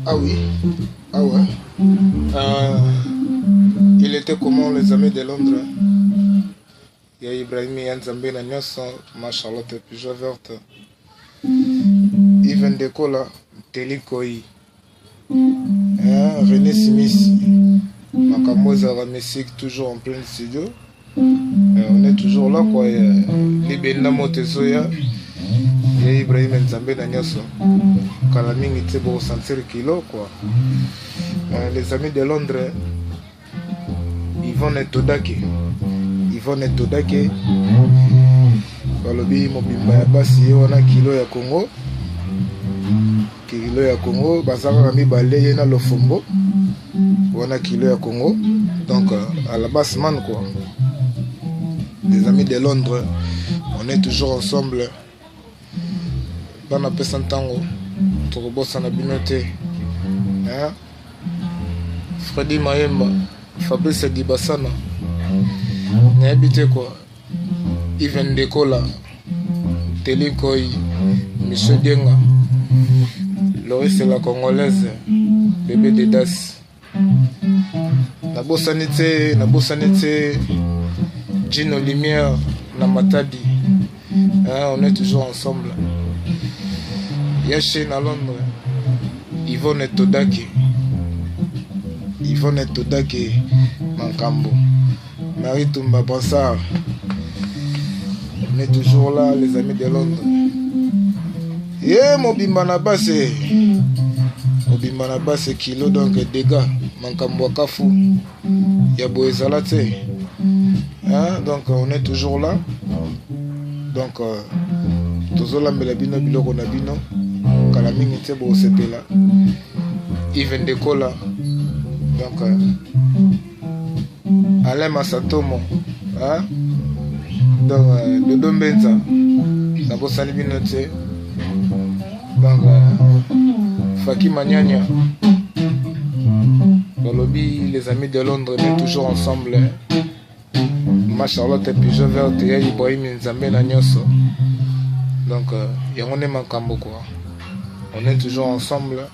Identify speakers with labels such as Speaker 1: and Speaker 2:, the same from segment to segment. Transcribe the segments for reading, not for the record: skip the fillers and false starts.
Speaker 1: Ah oui, ah ouais. Il était comment les amis de Londres? Il y a Ibrahim Yanzambe na Nyoso, ma Charlotte Peugeot verte. Yves Ndekola, Telikoi, René Simis, Makamoza Ramessic, toujours en plein studio. On est toujours là quoi. Libena Motezoya, il y a Ibrahim Nzambe na Nyoso. Kalaming était pour sentir kilo quoi. Les amis de Londres, Yvonne Todake. Yvonne Todake. Balobi mobimba ya basi wana kilo ya Congo. Kilo ya Congo, bazaka mibale ye na Lofombo. Wana kilo ya Congo. Donc à la basse man quoi. Les amis de Londres, on est toujours ensemble. Bana pesantango. Tokobosa na binote. Freddy Mayemba, Fabrice Dibasana. N'habite quoi. Yves Ndekola, Telikoi, Michel Dienga, Loris la Congolaise, bébé de Das. Nabosanite, Gino Lumière, Namatadi. On est toujours ensemble. Yaché à Londres, Yvonne Todake. Yvonne Todake, Mankambo. Marie Toumba Bansard. On est toujours là, les amis de Londres. Mobimba na base. Mobimba na base kilo, donc dégâts. Mankambo Kafu. Yabo Ezalate. Donc on est toujours là. Donc, Tozola Melabino Biloko Nabino. Kalaming était beau sepela. Yves Ndekola. Donc, Alain Massatomo. Donc, Dodo Mbenza. Nabo Salibinote. Donc, Faki Magnania. Balobi, les amis de Londres, on est toujours ensemble. Ma Charlotte Peugeot verte, et Ibrahim Nzambe na Nyoso. Donc, on est Makambo quoi. On est toujours ensemble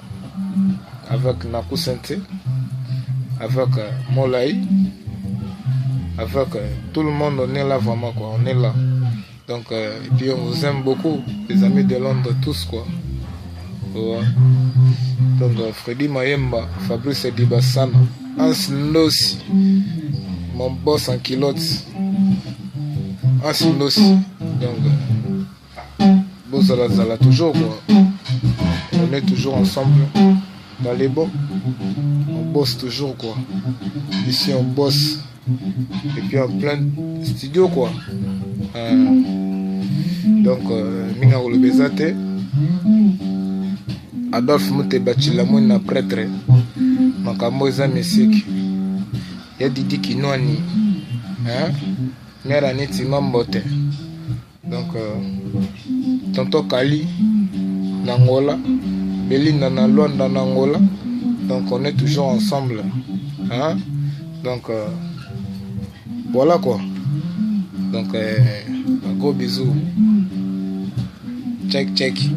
Speaker 1: avec Naku Sente, avec Molai, avec tout le monde. On est là vraiment quoi. On est là. Donc, et puis on vous aime beaucoup, les amis de Londres, tous quoi. Ouais. Donc, Freddy Mayemba, Fabrice Dibasana, Hans Nossi, mon boss en kilote, Hans Nossi. Donc, Bozala toujours quoi. On est toujours ensemble dans les bons. On bosse toujours quoi. Ici on bosse. Et puis en plein studio quoi. Donc, Minga Olobezate. Adolphe Moutebachilamou na prêtre. Makambo eza musique. Ya Didi Kinwani. Mère Aneti Mambote. Donc, Tonto Kali, Nangola, Belinda na Luanda Nangola. Donc on est toujours ensemble. Donc voilà quoi. Donc un gros bisou. Check.